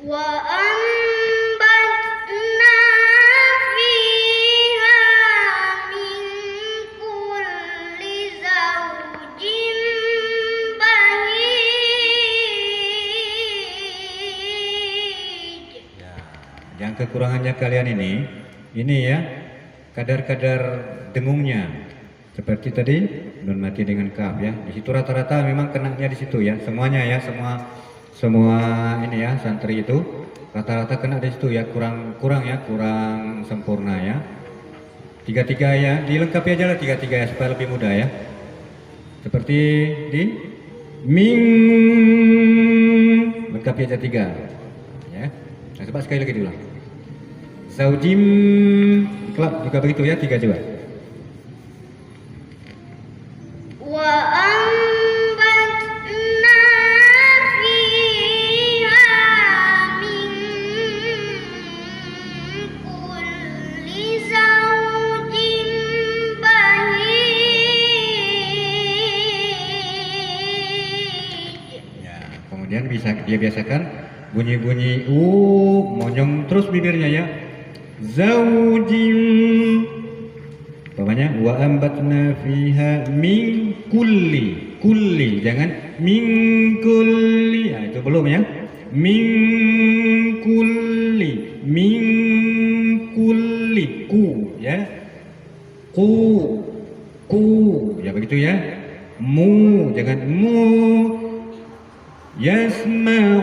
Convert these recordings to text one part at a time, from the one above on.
وأنبتنا فيها من كل زوج بهيج. Ya, yang kekurangannya kalian ini ya, kadar-kadar dengungnya. Seperti tadi nun mati dengan kaf ya. Di situ rata-rata memang kenanya di situ ya. Semuanya ya, semua ini ya santri itu rata-rata kena di situ ya. Kurang sempurna ya. Tiga-tiga ya, dilengkapi aja lah tiga-tiga ya supaya lebih mudah ya. Seperti di ming, lengkapi aja tiga ya. Nah, coba sekali lagi diulang. Zaujim, kelak juga begitu ya, tiga coba. وأنبتنا فيها من كل زوج بهيج. Ya, kemudian dia biasakan bunyi-bunyi monyong terus bibirnya ya. Zaujim. Pokoknya wa ambatna fiha min kulli, jangan min kulli. Nah, itu belum ya. Min kulli ku ya. Ku ya begitu ya. Mu jangan mu. Yasma'un.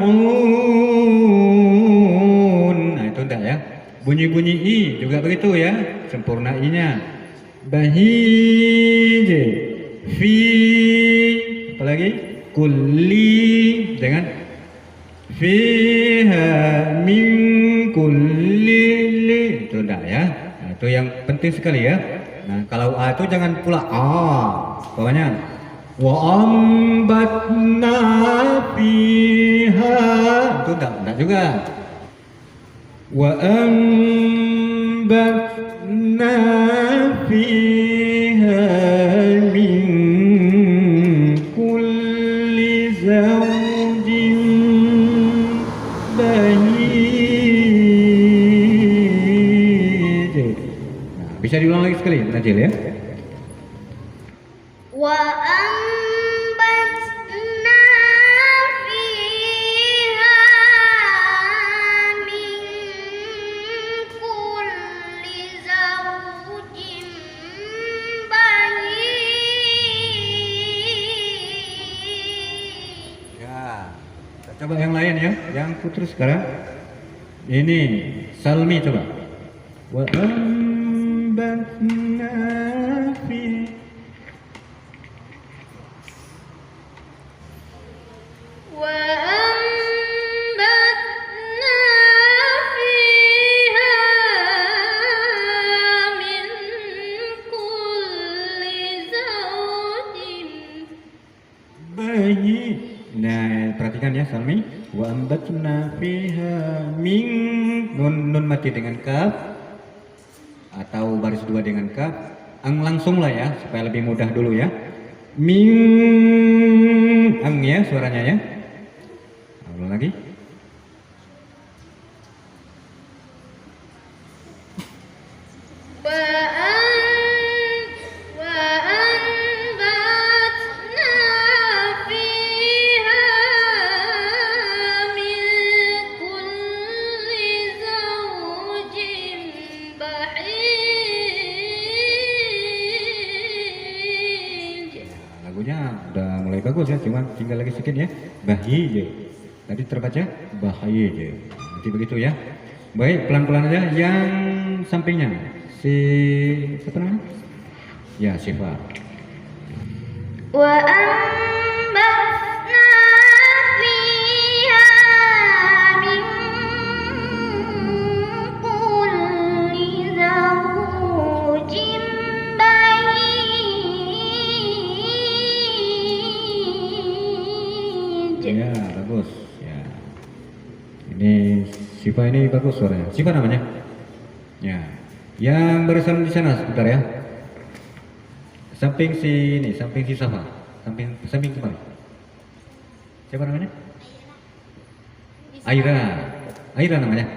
Nah, itu enggak ya. Bunyi-bunyi i juga begitu ya. Sempurna i-nya. Bahij, fi, apalagi kulli, jangan fiha min kulli, itu enggak ya. Nah, itu yang penting sekali ya. Nah, kalau a itu jangan pula a, pokoknya wa ambatna fiha, itu enggak juga. Wa ambatna fiha min kulli zawjin bahij. Nah, bisa diulang lagi sekali, Najil ya. وأنبتنا فيها من كل زوج بهيج. Ya, kita coba yang lain ya, yang putus sekarang. Ini Salmi coba. Wa ambatna fi. وأنبتنا فيها من كل زوج Bayi. Nah, perhatikan ya Salmi. Wa ambatna fiha min nun mati dengan kaf atau baris dua dengan kaf. Langsung lah ya supaya lebih mudah dulu ya. Min ya suaranya ya. Ulang lagi. وأنبتنا فيها من كل زوج بهيج. Lagunya udah mulai bagus ya, cuma tinggal lagi sedikit ya. Bahij. Tadi terbaca bahij. Nanti begitu ya. Baik, pelan-pelan aja. Yang sampingnya si siapa namanya? Ya, Syifa. وأنبتنا فيها من كل زوج بهيج. Ya, bagus. Ya. Ini Syifa ini bagus suaranya. Syifa namanya? Ya. Yang barisan di sana sebentar ya. Samping si ini, samping si Safa. Samping kemana? Siapa namanya? Aira. Aira namanya.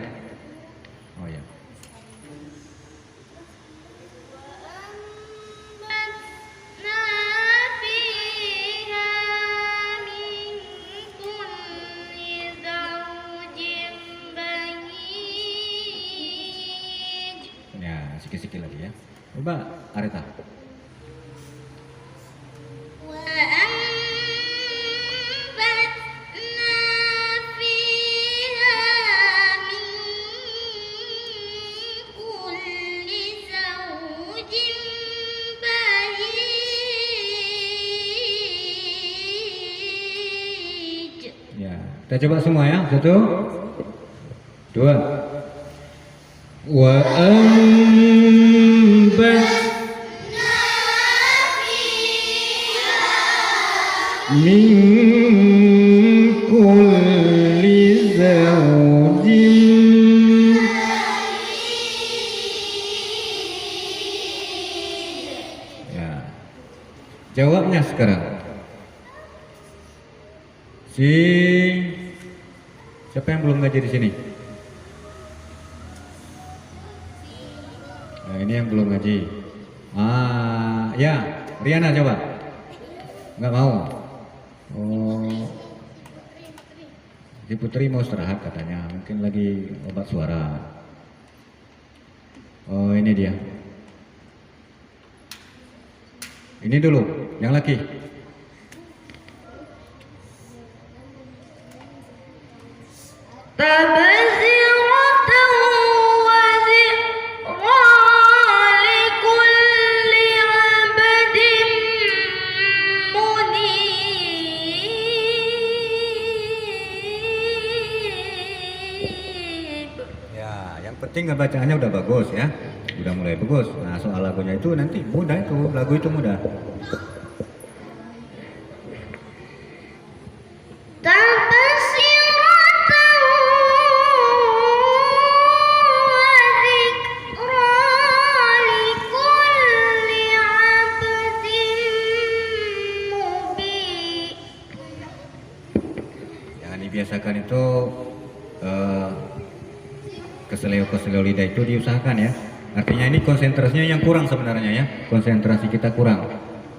Oh ya. وأنبتنا فيها من كل زوج بهيج Ya, sikit-sikit lagi ya. Coba Areta. وأنبتنا فيها من كل زوج بهيج Ya, kita coba semua ya. 1, 2. Wa min kulli zawjin. Ya. Jawabnya sekarang. Siapa yang belum ngaji di sini? Nah, ini yang belum ngaji. Ya, Riana coba. Nggak mau. Oh, si Putri mau istirahat katanya, mungkin lagi obat suara. Oh, ini dia. Ini dulu, yang laki. تبصرة وذكرى لكل عبد منيب Ya, yang penting bacaannya udah bagus ya, udah mulai bagus. Nah, soal lagunya itu nanti mudah itu, lagu itu mudah. Jangan dibiasakan itu keseleo lidah itu diusahakan ya. Artinya ini konsentrasinya yang kurang sebenarnya ya, konsentrasi kita kurang.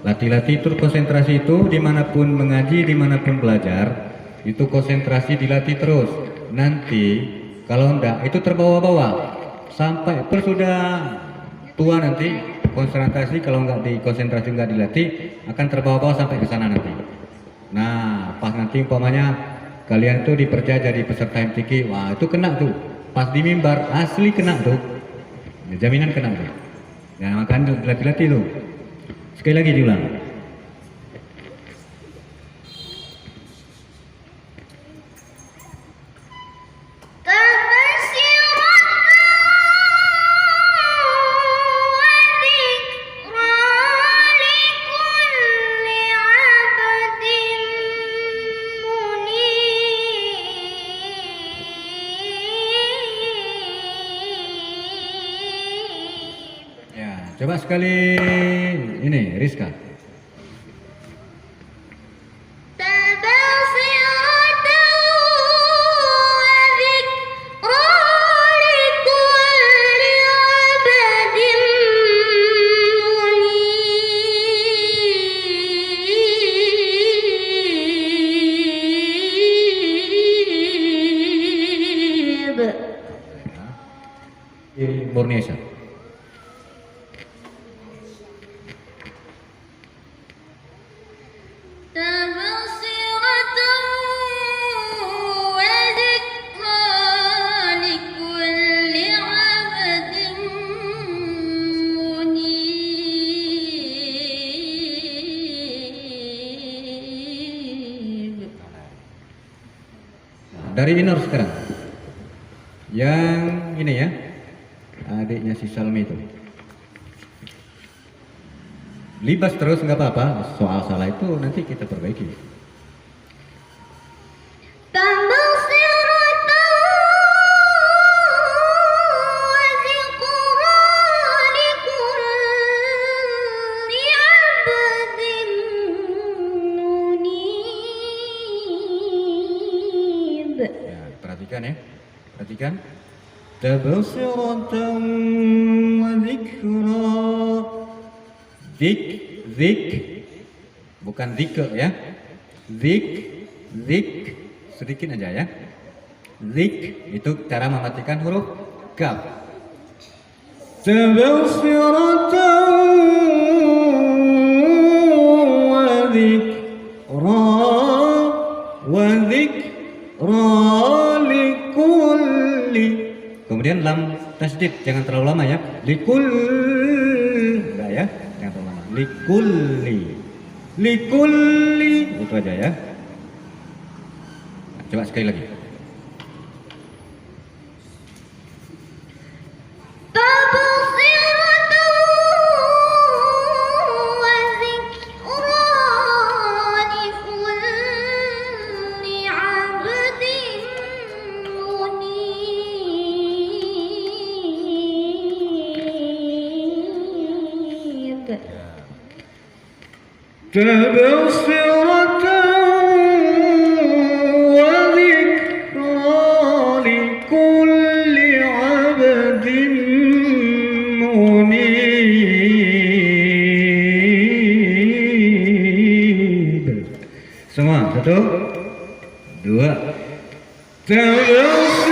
Latih-latih itu konsentrasi itu dimanapun mengaji, dimanapun belajar, itu konsentrasi dilatih terus. Nanti kalau enggak itu terbawa-bawa sampai sudah tua nanti konsentrasi kalau enggak dikonsentrasi enggak dilatih akan terbawa-bawa sampai ke sana nanti. Nah, pas nanti umpamanya kalian tuh dipercaya jadi peserta MTQ, wah itu kena tuh. Pas di mimbar asli kena tuh. Ya, jaminan kena tuh. Nah, makanya dilatih-latih tuh. Sekali lagi diulang. Ya, coba sekali ini Rizka. Murniasa. Dari Inor sekarang. Yang ini ya. Adiknya si Salmi itu. Libas terus nggak apa-apa. Soal salah itu nanti kita perbaiki. Ya, perhatikan ya. Perhatikan. Tabsiratan wa dzikra. Zik, bukan zikr ya. Zik, sedikit aja ya. Zik itu cara mematikan huruf kaf. Tabsiratan wa dzikra likulli. Kemudian lam tasdid, jangan terlalu lama ya. Enggak ya, jangan terlalu lama. Likulli, itu aja ya. Nah, coba sekali lagi. تبصرة وذكرى لكل عبد منيب. Semua, 1, 2, 3.